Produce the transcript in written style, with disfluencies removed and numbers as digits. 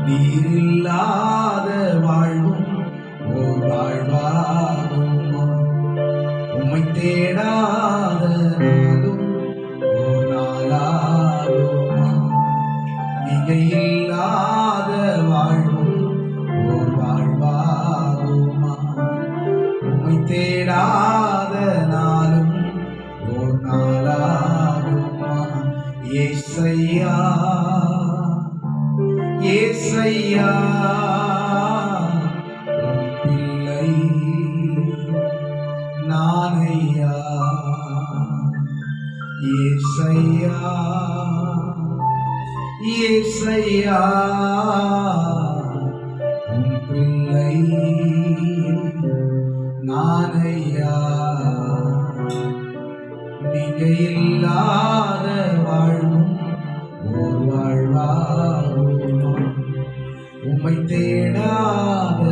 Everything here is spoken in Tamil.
நீரில்லாத வாழ்வும் ஓர் வாழ்வாகுமா? உம்மை தேடாத நாளும் ஓர் நாளாகுமா? நீங்க இல்லாத வாழ்வும் ஓர் வாழ்வாகுமா? உம்மை தேடாத நாளும் ஓர் நாளாகுமா? ஏசையா ஏசையா உம் பிள்ளை நானையா. ஏசையா ஏசையா உம் பிள்ளை நானையா. நீங்க இல்லாத வாழ்வும் ஓர் வாழ்வாகுமா? உம்மை தேடாத